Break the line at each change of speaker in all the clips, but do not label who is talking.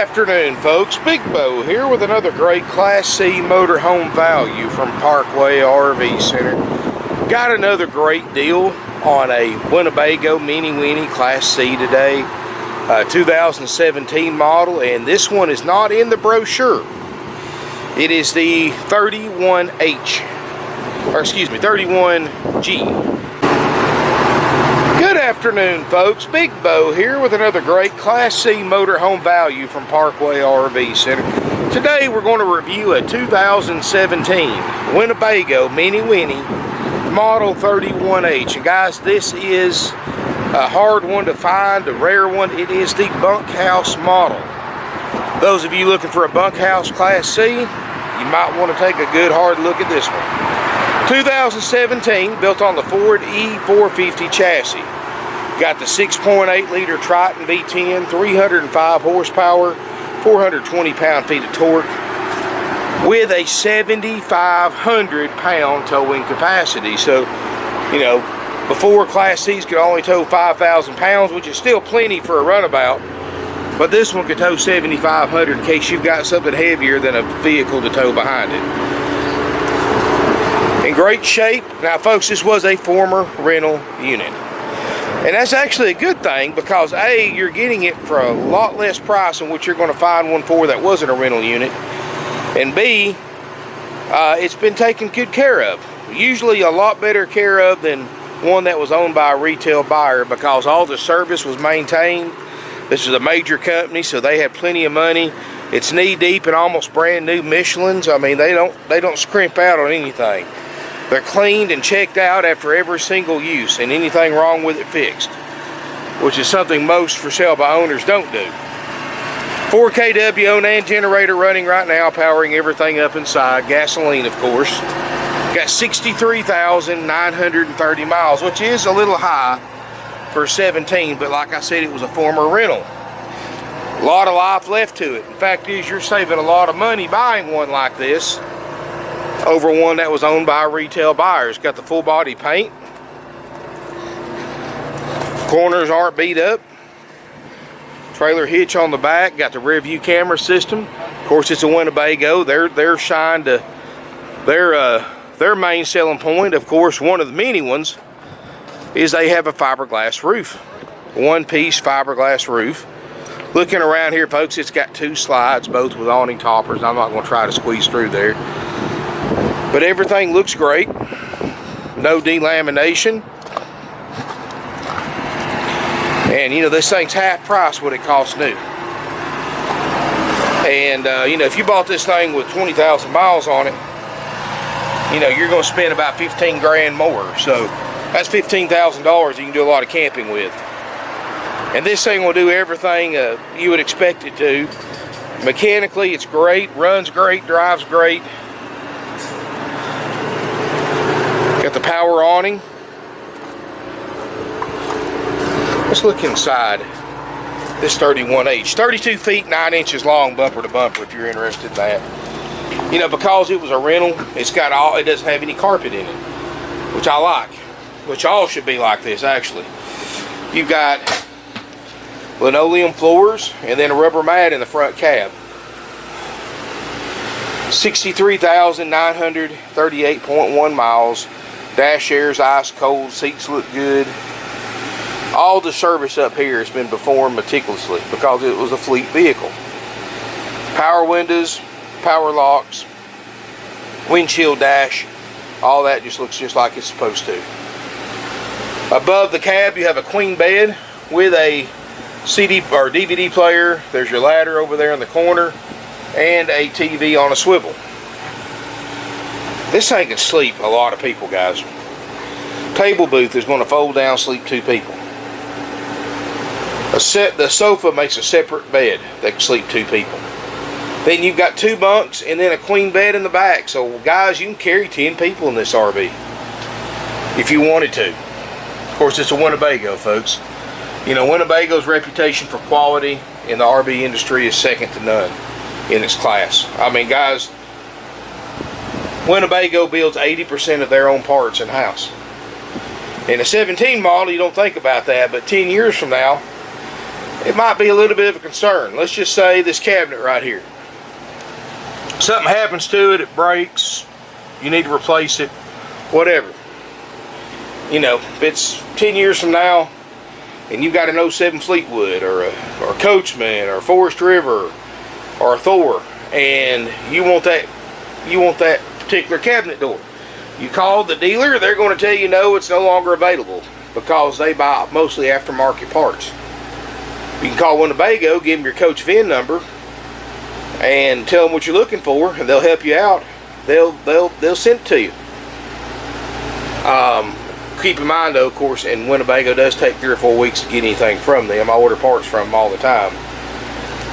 afternoon, folks. Big Bo here with another great Class C motorhome value from Parkway RV Center. Got another great deal on a Winnebago Minnie Winnie Class C today. 2017 model, and this one is not in the brochure. It is the 31H, or excuse me, 31G. Good afternoon, folks. Big Bo here with another great Class C motorhome value from Parkway RV Center. Today we're going to review a 2017 Winnebago Minnie Winnie model 31H. And guys, this is a hard one to find, a rare one. It is the bunkhouse model. Those of you looking for a bunkhouse Class C, you might want to take a good hard look at this one. 2017, built on the Ford E450 chassis. Got the 6.8 liter Triton V10, 305 horsepower, 420 pound-feet of torque, with a 7,500 pound towing capacity. So, you know, before Class C's could only tow 5,000 pounds, which is still plenty for a runabout, but this one could tow 7,500 in case you've got something heavier than a vehicle to tow behind it. In great shape. Now, folks, this was a former rental unit. And that's actually a good thing because A, you're getting it for a lot less price than what you're going to find one for that wasn't a rental unit. And B, it's been taken good care of. Usually a lot better care of than one that was owned by a retail buyer because all the service was maintained. This is a major company, so they have plenty of money. It's knee deep in almost brand new Michelins. I mean, they don't scrimp out on anything. They're cleaned and checked out after every single use, and anything wrong with it fixed, which is something most for sale by owners don't do. 4 kW Onan generator running right now, powering everything up inside. Gasoline, of course. Got 63,930 miles, which is a little high for 17, but like I said, it was a former rental. A lot of life left to it. In fact, you're saving a lot of money buying one like this over one that was owned by a retail buyer. It's got the full body paint. Corners aren't beat up. Trailer hitch on the back. Got the rear view camera system. Of course, it's a Winnebago. Their shine to their main selling point, of course, one of the many ones, is they have a fiberglass roof. One-piece fiberglass roof. Looking around here, folks, it's got 2 slides, both with awning toppers. I'm not going to try to squeeze through there. But everything looks great. No delamination. And, you know, this thing's half price what it costs new. And, you know, if you bought this thing with 20,000 miles on it, you know, you're going to spend about 15 grand more. So that's $15,000 you can do a lot of camping with. And this thing will do everything you would expect it to. Mechanically, it's great, runs great, drives great. Got the power awning. Let's look inside this 31H. 32 feet 9 inches long, bumper to bumper, if you're interested in that. You know, because it was a rental, it doesn't have any carpet in it, which I like. Which all should be like this, actually. You've got linoleum floors and then a rubber mat in the front cab. 63,938.1 miles. Dash air's ice cold, seats look good. All the service up here has been performed meticulously because it was a fleet vehicle. Power windows, power locks, windshield dash, all that just looks just like it's supposed to. Above the cab you have a queen bed with a CD or DVD player. There's your ladder over there in the corner and a TV on a swivel. This thing can sleep a lot of people, guys. Table booth is going to fold down, sleep 2 people. The sofa makes a separate bed that can sleep 2 people. Then you've got 2 bunks and then a queen bed in the back. So, guys, you can carry 10 people in this RV if you wanted to. Of course, it's a Winnebago, folks. You know, Winnebago's reputation for quality in the RV industry is second to none in its class. I mean, guys, Winnebago builds 80% of their own parts in-house. In a 17 model, you don't think about that, but 10 years from now, it might be a little bit of a concern. Let's just say this cabinet right here. Something happens to it, it breaks, you need to replace it, whatever. You know, if it's 10 years from now and you got an '07 Fleetwood or a Coachman or a Forest River or a Thor, and you want that particular cabinet door, you call the dealer, they're going to tell you no, it's no longer available because they buy mostly aftermarket parts. You can call Winnebago, give them your coach VIN number, and tell them what you're looking for, and they'll help you out. They'll send it to you. Keep in mind though, of course, and Winnebago does take 3 or 4 weeks to get anything from them. I order parts from them all the time.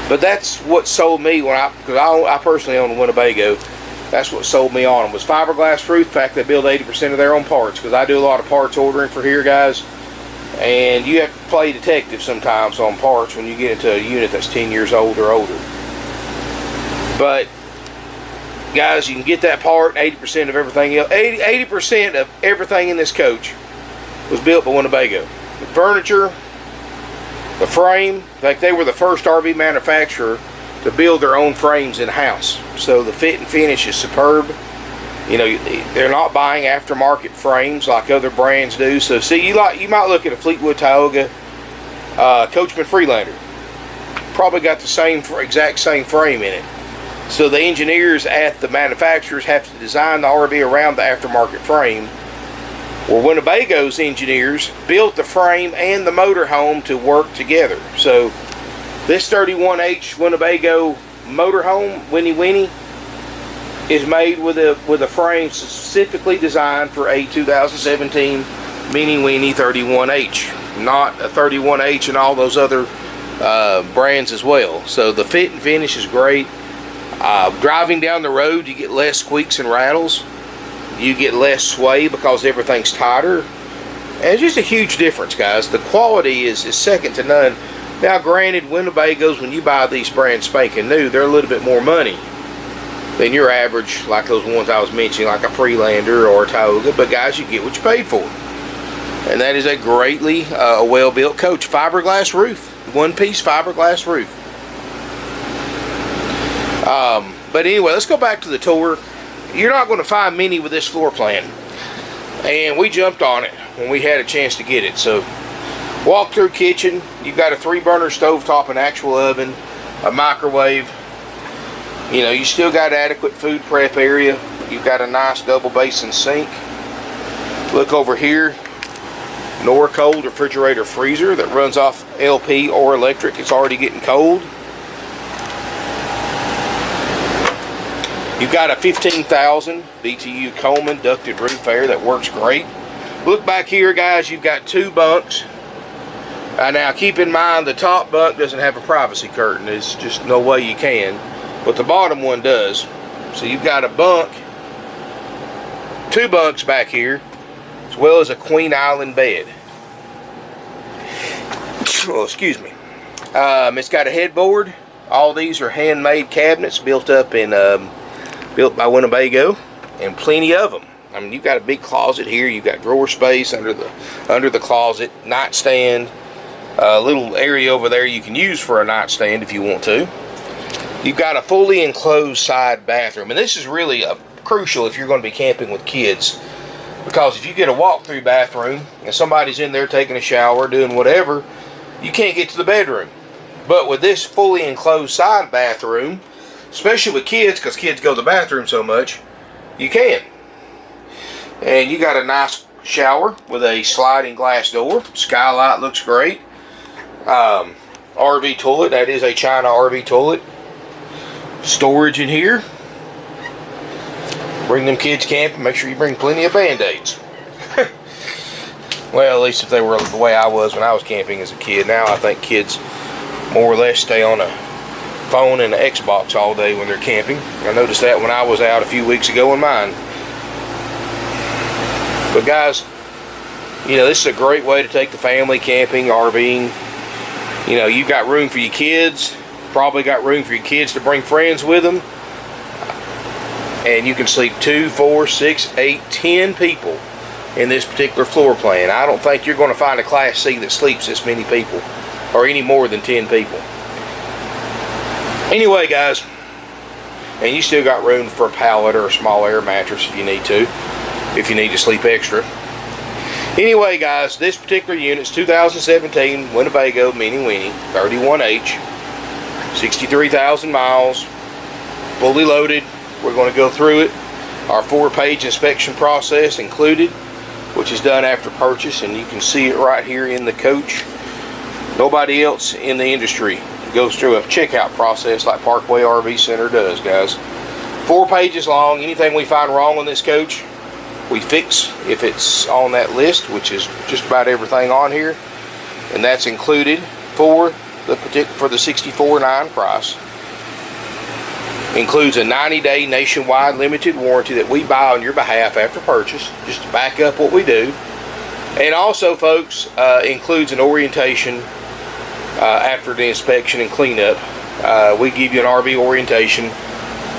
But that's what sold me because I personally own a Winnebago. That's what sold me on them was fiberglass roof. In fact, they build 80% of their own parts because I do a lot of parts ordering for here, guys. And you have to play detective sometimes on parts when you get into a unit that's 10 years old or older. But guys, you can get that part. 80% of everything else, 80% of everything in this coach was built by Winnebago. The furniture, the frame. In fact, they were the first RV manufacturer to build their own frames in-house. So the fit and finish is superb. You know, they're not buying aftermarket frames like other brands do. So see, you might look at a Fleetwood Tioga Coachman Freelander. Probably got the exact same frame in it. So the engineers at the manufacturers have to design the RV around the aftermarket frame. Well, Winnebago's engineers built the frame and the motorhome to work together. So this 31H Winnebago motorhome, Minnie Winnie, is made with a frame specifically designed for a 2017 Minnie Winnie 31H, not a 31H and all those other brands as well. So the fit and finish is great. Driving down the road, you get less squeaks and rattles. You get less sway because everything's tighter. And it's just a huge difference, guys. The quality is second to none. Now, granted, Winnebagos, when you buy these brand spanking new, they're a little bit more money than your average, like those ones I was mentioning, like a Freelander or a Tioga. But guys, you get what you paid for. And that is a greatly well-built coach. Fiberglass roof. One-piece fiberglass roof. But anyway, let's go back to the tour. You're not going to find many with this floor plan. And we jumped on it when we had a chance to get it. So, walk-through kitchen. You've got a 3-burner stovetop, an actual oven, a microwave. You know, you still got adequate food prep area. You've got a nice double basin sink. Look over here. Norcold refrigerator freezer that runs off LP or electric. It's already getting cold. You've got a 15,000 BTU Coleman ducted roof air that works great. Look back here, guys. You've got 2 bunks. Now, keep in mind, the top bunk doesn't have a privacy curtain. There's just no way you can. But the bottom one does. So you've got a bunk, 2 bunks back here, as well as a Queen Island bed. Oh, excuse me. It's got a headboard. All these are handmade cabinets built by Winnebago, and plenty of them. I mean, you've got a big closet here. You've got drawer space under the closet, nightstand, a little area over there you can use for a nightstand if you want to. You've got a fully enclosed side bathroom, and this is really crucial if you're going to be camping with kids, because if you get a walk-through bathroom and somebody's in there taking a shower, doing whatever, you can't get to the bedroom. But with this fully enclosed side bathroom, especially with kids, because kids go to the bathroom so much, you can. And you got a nice shower with a sliding glass door. Skylight looks great. RV toilet. That is a China RV toilet. Storage in here. Bring them kids camping. Make sure you bring plenty of Band-Aids. Well, at least if they were the way I was when I was camping as a kid. Now I think kids more or less stay on a phone and an Xbox all day when they're camping. I noticed that when I was out a few weeks ago in mine. But guys, you know, this is a great way to take the family camping, RVing. You know, you've got room for your kids. Probably got room for your kids to bring friends with them. And you can sleep 2, 4, 6, 8, 10 people in this particular floor plan. I don't think you're going to find a Class C that sleeps this many people. or any more than 10 people. Anyway, guys, and you still got room for a pallet or a small air mattress if you need to sleep extra. Anyway, guys, this particular unit's 2017 Winnebago Minnie Winnie 31H, 63,000 miles, fully loaded. We're going to go through it. Our 4-page inspection process included, which is done after purchase, and you can see it right here in the coach. Nobody else in the industry goes through a checkout process like Parkway RV Center does, guys. 4 pages long. Anything we find wrong on this coach, we fix if it's on that list, which is just about everything on here, and that's included for the $64,900 price. Includes a 90-day nationwide limited warranty that we buy on your behalf after purchase, just to back up what we do. And also, folks, includes an orientation after the inspection and cleanup. We give you an RV orientation,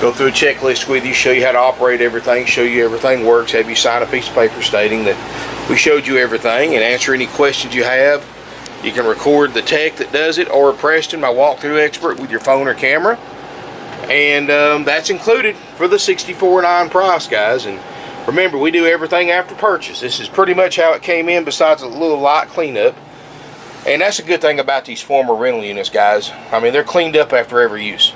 go through a checklist with you, show you how to operate everything, show you everything works, have you sign a piece of paper stating that we showed you everything, and answer any questions you have. You can record the tech that does it, or Preston, my walkthrough expert, with your phone or camera. And that's included for the $64,900 price, guys. And remember, we do everything after purchase. This is pretty much how it came in, besides a little light cleanup. And that's a good thing about these former rental units, guys. I mean, they're cleaned up after every use.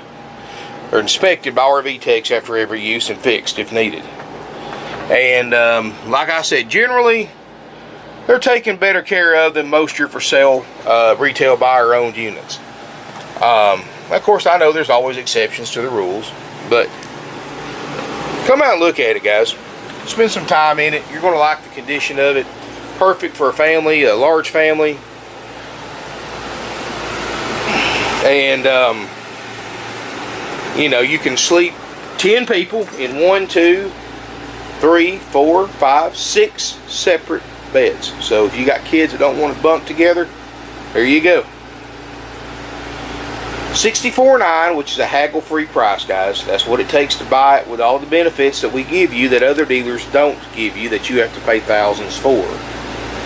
They're inspected by RV techs after every use and fixed if needed. And like I said, generally, they're taken better care of than most your for sale retail buyer-owned units. Of course, I know there's always exceptions to the rules, but come out and look at it, guys. Spend some time in it. You're going to like the condition of it. Perfect for a family, a large family. And, you know, you can sleep 10 people in 1, 2, 3, 4, 5, 6 separate beds. So if you got kids that don't want to bunk together, there you go. $64,900, which is a haggle-free price, guys. That's what it takes to buy it, with all the benefits that we give you that other dealers don't give you, that you have to pay thousands for.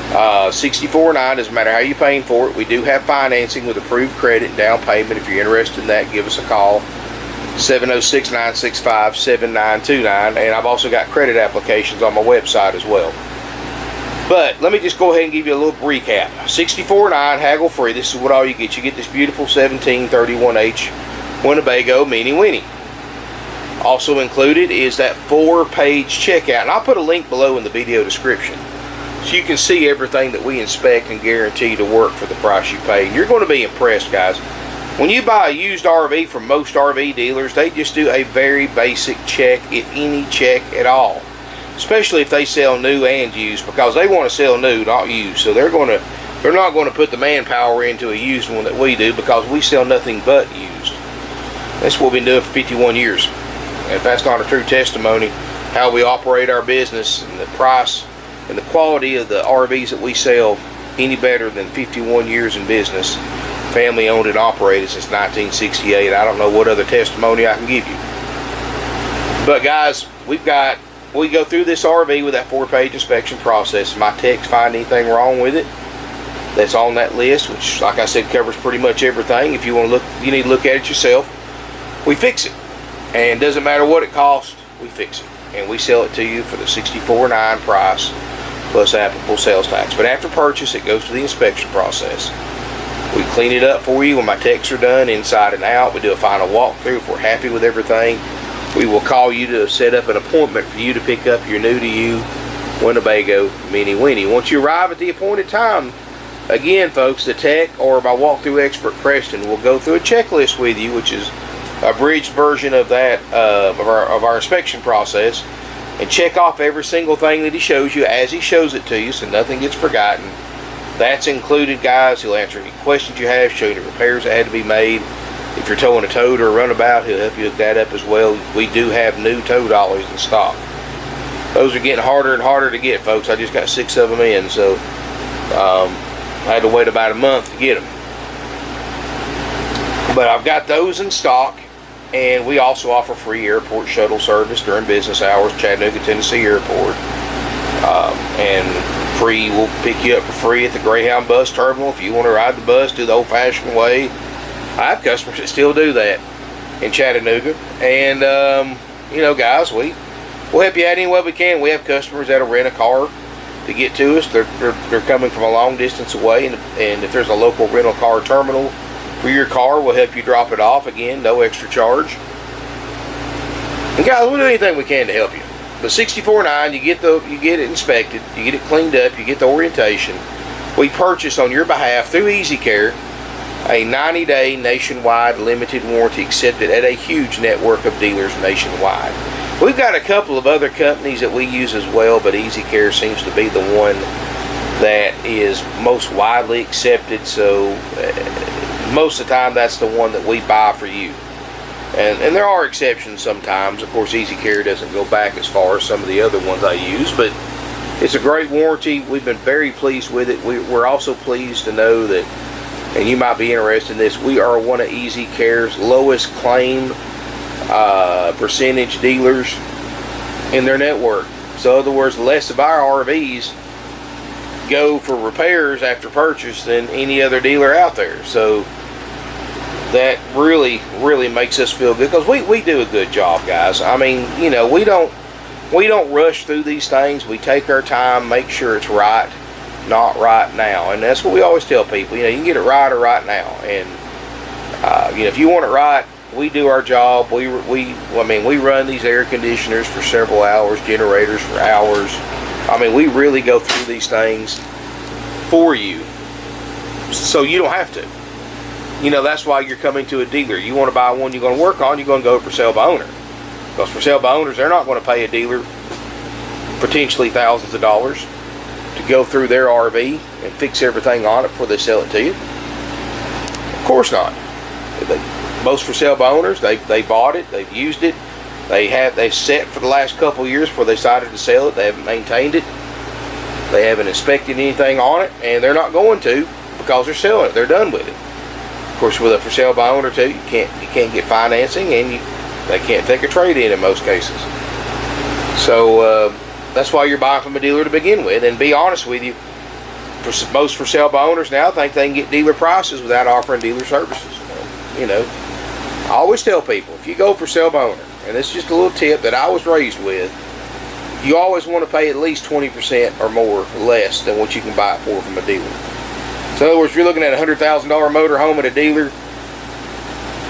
$64,900, doesn't matter how you're paying for it. We do have financing with approved credit and down payment. If you're interested in that, give us a call. 706-965-7929. And I've also got credit applications on my website as well. But let me just go ahead and give you a little recap. $64,900, haggle free. This is what all you get. You get this beautiful 1731H Winnebago Minnie Winnie. Also included is that 4-page checkout. And I'll put a link below in the video description, so you can see everything that we inspect and guarantee to work for the price you pay. And you're going to be impressed, guys. When you buy a used RV from most RV dealers, they just do a very basic check, if any check at all. Especially if they sell new and used, because they want to sell new, not used. So they're not going to put the manpower into a used one that we do, because we sell nothing but used. That's what we've been doing for 51 years. And if that's not a true testimony how we operate our business, and the price and the quality of the RVs that we sell any better than 51 years in business, family owned and operated since 1968, I don't know what other testimony I can give you. But guys, we go through this RV with that 4-page inspection process. My techs find anything wrong with it that's on that list, which, like I said, covers pretty much everything. If you want to look, you need to look at it yourself. We fix it, and it doesn't matter what it costs. We fix it, and we sell it to you for the $64,900 price plus applicable sales tax. But after purchase, it goes to the inspection process. We clean it up for you when my techs are done, inside and out. We do a final walkthrough. If we're happy with everything, we will call you to set up an appointment for you to pick up your new-to-you Winnebago Minnie Winnie. Once you arrive at the appointed time, again, folks, the tech or my walkthrough expert, Preston, will go through a checklist with you, which is a abridged version of that of our inspection process, and check off every single thing that he shows you as he shows it to you, so nothing gets forgotten. That's included, guys. He'll answer any questions you have, show you the repairs that had to be made. If you're towing a tote or a runabout, he'll help you hook that up as well. We do have new tow dollies in stock. Those are getting harder and harder to get, folks. I just got 6 of them in, so I had to wait about a month to get them. But I've got those in stock, and we also offer free airport shuttle service during business hours, Chattanooga, Tennessee Airport. And free. We'll pick you up for free at the Greyhound bus terminal if you want to ride the bus, do the old-fashioned way. I have customers that still do that in Chattanooga. And, you know, guys, we'll help you out any way we can. We have customers that'll rent a car to get to us. They're coming from a long distance away, and if there's a local rental car terminal for your car, we'll help you drop it off. Again, no extra charge. And guys, we'll do anything we can to help you. But 64.9, you get it inspected, you get it cleaned up, you get the orientation. We purchase on your behalf through Easy Care a 90-day nationwide limited warranty accepted at a huge network of dealers nationwide. We've got a couple of other companies that we use as well, but Easy Care seems to be the one that is most widely accepted. So most of the time, that's the one that we buy for you. And there are exceptions sometimes. Of course, Easy Care doesn't go back as far as some of the other ones I use, but it's a great warranty. We've been very pleased with it. We're also pleased to know that, and you might be interested in this, we are one of Easy Care's lowest claim percentage dealers in their network. So in other words, less of our RVs go for repairs after purchase than any other dealer out there. So that really makes us feel good, because we do a good job, guys. I mean, you know, we don't rush through these things. We take our time, make sure it's right, not right now. And that's what we always tell people. You know, you can get it right or right now. And you know, if you want it right, we do our job. I mean, we run these air conditioners for several hours, generators for hours. I mean, we really go through these things for you, so you don't have to. You know, that's why you're coming to a dealer. You want to buy one you're going to work on, you're going to go for sale by owner. Because for sale by owners, they're not going to pay a dealer potentially thousands of dollars to go through their RV and fix everything on it before they sell it to you. Of course not. Most for sale by owners, they bought it, they've used it, they've set for the last couple of years before they decided to sell it. They haven't maintained it, they haven't inspected anything on it, and they're not going to, because they're selling it. They're done with it. Of course, with a for sale by owner too, you can't get financing, and they can't take a trade-in in most cases. So that's why you're buying from a dealer to begin with. And be honest with you, most for sale by owners now think they can get dealer prices without offering dealer services. You know, I always tell people, if you go for sale by owner, and it's just a little tip that I was raised with, you always want to pay at least 20% or more less than what you can buy it for from a dealer. So in other words, if you're looking at a $100,000 motor home at a dealer,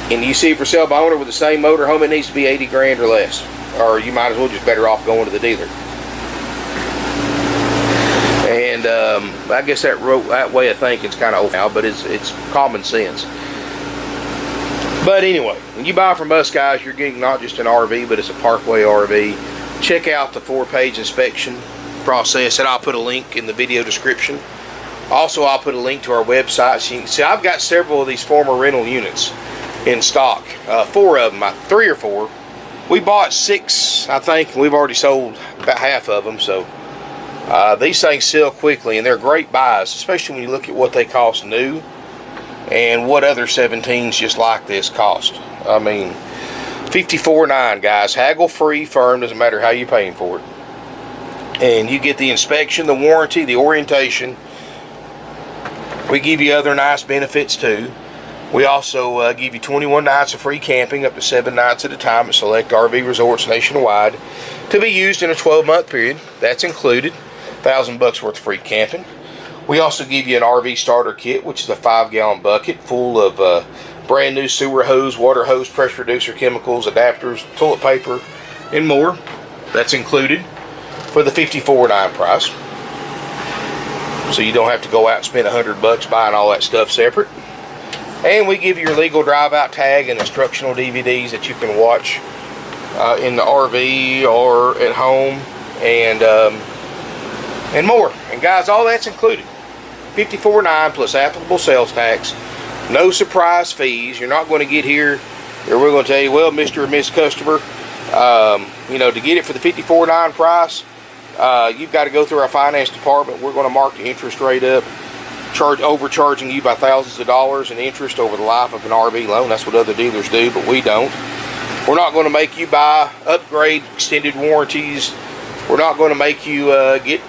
and you see it for sale by owner with the same motor home, it needs to be 80 grand or less, or you might as well just better off going to the dealer. And I guess that way of thinking is kind of old now, but it's common sense. But anyway, when you buy from us, guys, you're getting not just an RV, but it's a Parkway RV. Check out the 4-page inspection process, and I'll put a link in the video description. Also, I'll put a link to our website so you can see. I've got several of these former rental units in stock. 4 of them, 3 or 4. We bought 6, I think, and we've already sold about half of them. So these things sell quickly, and they're great buys, especially when you look at what they cost new and what other 17s just like this cost. I mean, $54.9, guys. Haggle-free, firm, doesn't matter how you're paying for it. And you get the inspection, the warranty, the orientation. We give you other nice benefits too. We also give you 21 nights of free camping, up to 7 nights at a time at select RV resorts nationwide, to be used in a 12-month period. That's included. $1,000 worth of free camping. We also give you an RV starter kit, which is a 5-gallon bucket full of brand new sewer hose, water hose, pressure reducer, chemicals, adapters, toilet paper, and more. That's included for the $54.9 price. So you don't have to go out and spend $100 buying all that stuff separate. And we give you your legal drive-out tag and instructional DVDs that you can watch in the RV or at home, and more. And guys, all that's included. $54.9 plus applicable sales tax. No surprise fees. You're not going to get here where we're going to tell you, well, Mr. or Miss Customer, you know, to get it for the $54.9 price, you've got to go through our finance department. We're going to mark the interest rate up, overcharging you by thousands of dollars in interest over the life of an RV loan. That's what other dealers do, but we don't. We're not going to make you buy upgrade extended warranties. We're not going to make you get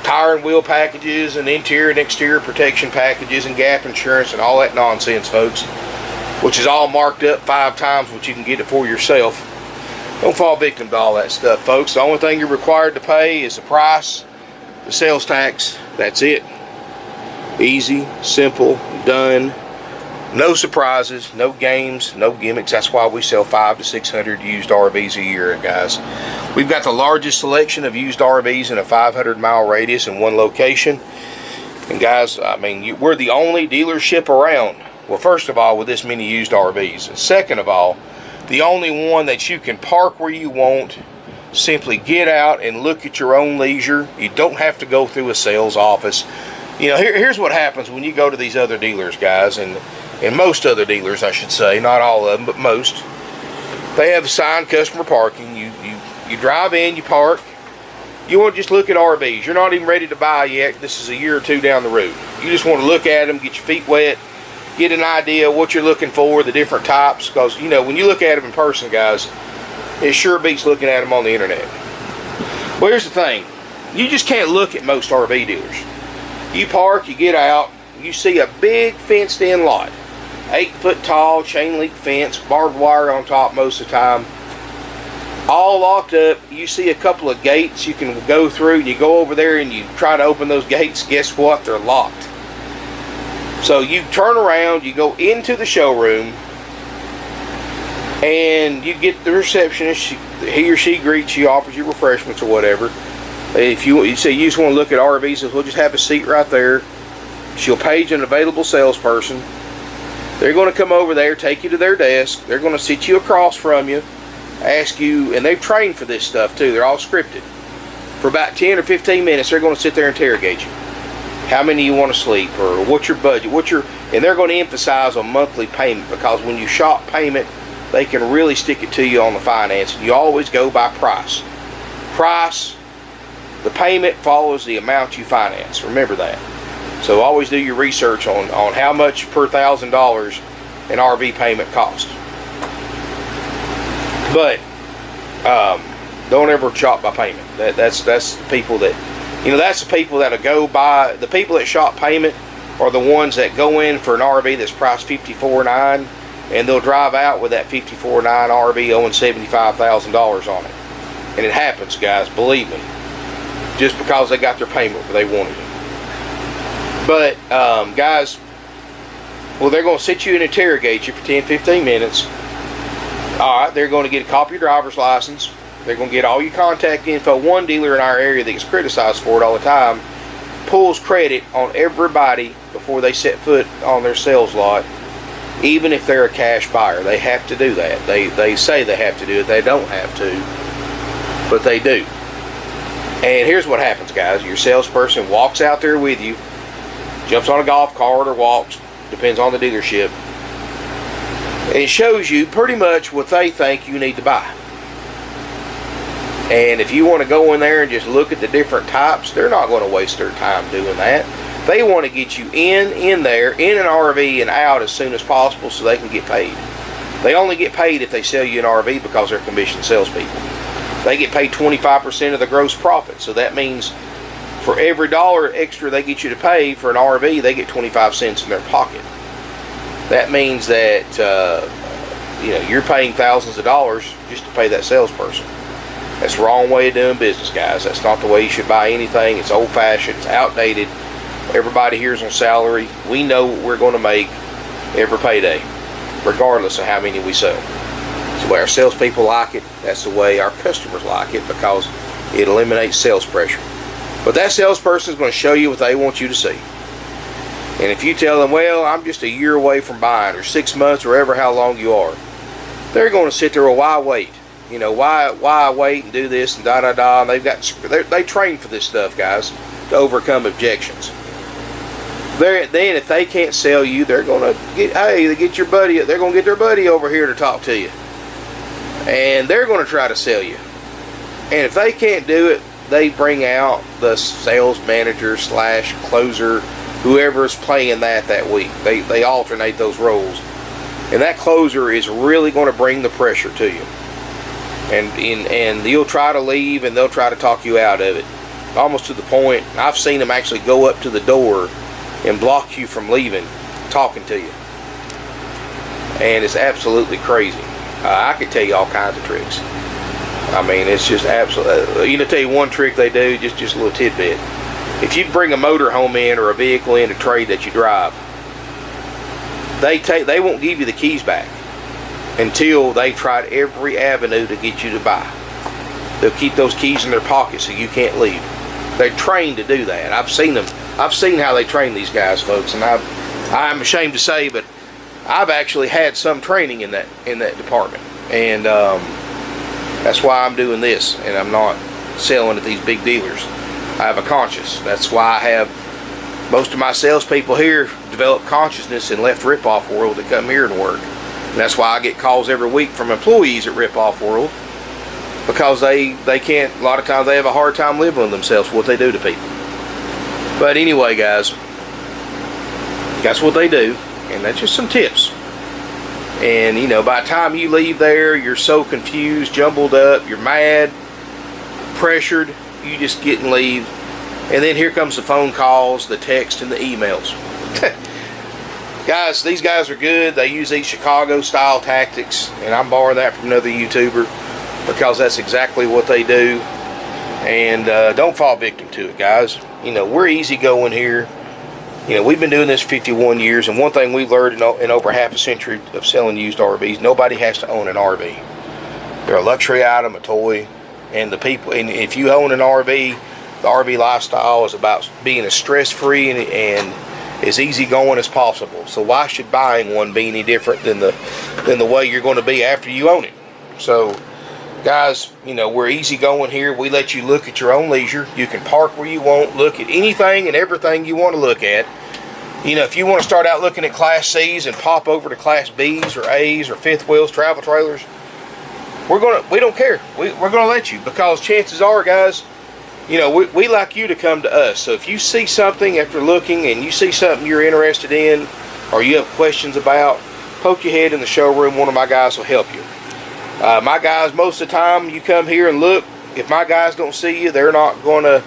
tire and wheel packages and interior and exterior protection packages and gap insurance and all that nonsense, folks, which is all marked up 5 times what you can get it for yourself. Don't fall victim to all that stuff, folks. The only thing you're required to pay is the price, the sales tax. That's it. Easy, simple, done. No surprises, no games, no gimmicks. That's why we sell 500 to 600 used RVs a year, guys. We've got the largest selection of used RVs in a 500-mile radius in one location. And guys, I mean, we're the only dealership around. Well, first of all, with this many used RVs. And second of all, the only one that you can park where you want. Simply get out and look at your own leisure. You don't have to go through a sales office. You know, here's what happens when you go to these other dealers, guys, and most other dealers, I should say, not all of them, but most. They have assigned customer parking. You drive in, you park. You want to just look at RVs. You're not even ready to buy yet. This is a year or two down the road. You just want to look at them, get your feet wet, get an idea of what you're looking for, the different types. Because, you know, when you look at them in person, guys, it sure beats looking at them on the internet. Well, here's the thing. You just can't look at most RV dealers. You park, you get out, you see a big fenced-in lot. 8-foot tall, chain link fence, barbed wire on top most of the time. All locked up. You see a couple of gates you can go through. You go over there and you try to open those gates. Guess what? They're locked. So you turn around, you go into the showroom, and you get the receptionist. He or she greets you, offers you refreshments or whatever. If you say you just want to look at RVs, we'll just have a seat right there. She'll page an available salesperson. They're going to come over there, take you to their desk. They're going to sit you across from you, ask you, and they've trained for this stuff too. They're all scripted. For about 10 or 15 minutes, they're going to sit there and interrogate you. How many you want to sleep, or what's your budget, and they're going to emphasize on monthly payment, because when you shop payment, they can really stick it to you on the finance. You always go by price. The payment follows the amount you finance. Remember that. So always do your research on how much per $1,000 an RV payment costs. But don't ever shop by payment. That's the people that, you know, that's the people that'll go by. The people that shop payment are the ones that go in for an RV that's priced $54,900, and they'll drive out with that $54,900 RV owing $75,000 on it. And it happens, guys, believe me. Just because they got their payment where they wanted it. But, guys, well, they're going to sit you and interrogate you for 10, 15 minutes. Alright, they're going to get a copy of your driver's license. They're going to get all your contact info. One dealer in our area that gets criticized for it all the time pulls credit on everybody before they set foot on their sales lot, even if they're a cash buyer. They have to do that. They say they have to do it. They don't have to, but they do. And here's what happens, guys. Your salesperson walks out there with you, jumps on a golf cart or walks, depends on the dealership, and it shows you pretty much what they think you need to buy. And if you want to go in there and just look at the different types, they're not going to waste their time doing that. They want to get you in there, in an RV and out as soon as possible so they can get paid. They only get paid if they sell you an RV because they're commissioned salespeople. They get paid 25% of the gross profit. So that means for every $1 extra they get you to pay for an RV, they get 25 cents in their pocket. That means that you're paying thousands of dollars just to pay that salesperson. That's the wrong way of doing business, guys. That's not the way you should buy anything. It's old-fashioned. It's outdated. Everybody here's on salary. We know what we're going to make every payday, regardless of how many we sell. It's the way our salespeople like it. That's the way our customers like it, because it eliminates sales pressure. But that salesperson is going to show you what they want you to see. And if you tell them, well, I'm just a year away from buying, or 6 months, or ever how long you are, they're going to sit there, well, why wait? You know, why wait and do this and da-da-da. And they train for this stuff, guys, to overcome objections. Then if they can't sell you, they're going to get your buddy. They're going to get their buddy over here to talk to you, and they're going to try to sell you. And if they can't do it, they bring out the sales manager / closer, whoever is playing that week. They alternate those roles, and that closer is really going to bring the pressure to you. And you'll try to leave, and they'll try to talk you out of it. almost to the point I've seen them actually go up to the door and block you from leaving, talking to you. And it's absolutely crazy. I could tell you all kinds of tricks. I mean, it's just absolutely. You know, tell you one trick they do, just a little tidbit. If you bring a motor home in or a vehicle in to trade that you drive, they won't give you the keys back until they've tried every avenue to get you to buy. They'll keep those keys in their pocket so you can't leave. They're trained to do that. I've seen them. I've seen how they train these guys, folks, and I'm ashamed to say, but I've actually had some training in that department, and that's why I'm doing this, and I'm not selling at these big dealers. I have a conscience. That's why I have most of my salespeople here developed consciousness and left Rip-Off World to come here and work. And that's why I get calls every week from employees at Rip-Off World, because they can't, a lot of times they have a hard time living with themselves for what they do to people. But anyway, guys, that's what they do, and that's just some tips. And you know, by the time you leave there, you're so confused, jumbled up, you're mad, pressured, you just get and leave. And then here comes the phone calls, the text, and the emails. Guys, these guys are good. They use these Chicago style tactics, and I'm borrowing that from another YouTuber, because that's exactly what they do. And don't fall victim to it, guys. You know, we're easygoing here. You know, we've been doing this for 51 years, and one thing we've learned in over half a century of selling used RVs, nobody has to own an RV. They're a luxury item, a toy, and the people. And if you own an RV, the RV lifestyle is about being as stress-free and as easygoing as possible. So why should buying one be any different than the way you're going to be after you own it? So, guys, you know, we're easygoing here. We let you look at your own leisure. You can park where you want, look at anything and everything you want to look at. You know, if you want to start out looking at Class C's and pop over to Class B's or A's or fifth wheels travel trailers, we don't care. We're going to let you, because chances are, guys, you know, we like you to come to us. So if you see something after looking and you see something you're interested in or you have questions about, poke your head in the showroom. One of my guys will help you. My guys, most of the time you come here and look, if my guys don't see you, they're not going to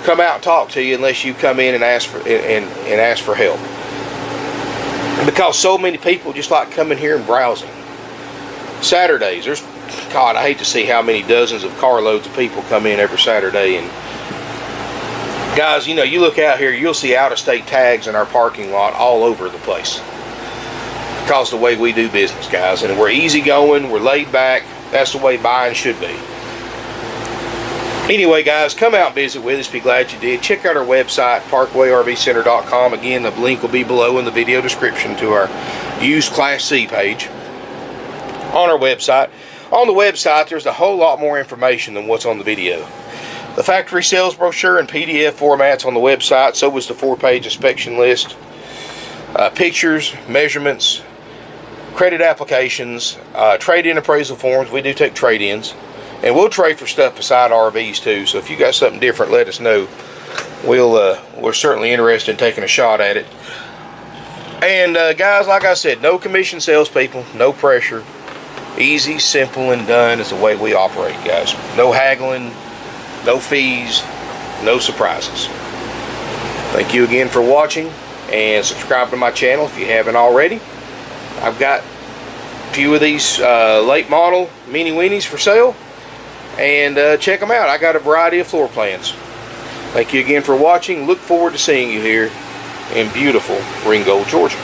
come out and talk to you unless you come in and ask for help. Because so many people just like coming here and browsing. Saturdays, there's, God, I hate to see how many dozens of carloads of people come in every Saturday. And guys, you know, you look out here, you'll see out-of-state tags in our parking lot all over the place. Because the way we do business, guys, and we're easygoing, we're laid back. That's the way buying should be. Anyway, guys, come out and visit with us. Be glad you did. Check out our website, parkwayrvcenter.com. Again, the link will be below in the video description to our used Class C page on our website. On the website, there's a whole lot more information than what's on the video. The factory sales brochure and PDF formats on the website. So was the 4-page inspection list. Pictures, measurements, credit applications, trade-in appraisal forms. We do take trade-ins, and we'll trade for stuff beside RVs too. So if you got something different, let us know. We're certainly interested in taking a shot at it. And guys, like I said, no commission salespeople, no pressure. Easy, simple, and done is the way we operate, guys. No haggling, no fees, no surprises. Thank you again for watching, and subscribe to my channel if you haven't already. I've got a few of these late model Minnie Winnies for sale, and check them out. I got a variety of floor plans. Thank you again for watching. Look forward to seeing you here in beautiful Ringgold, Georgia.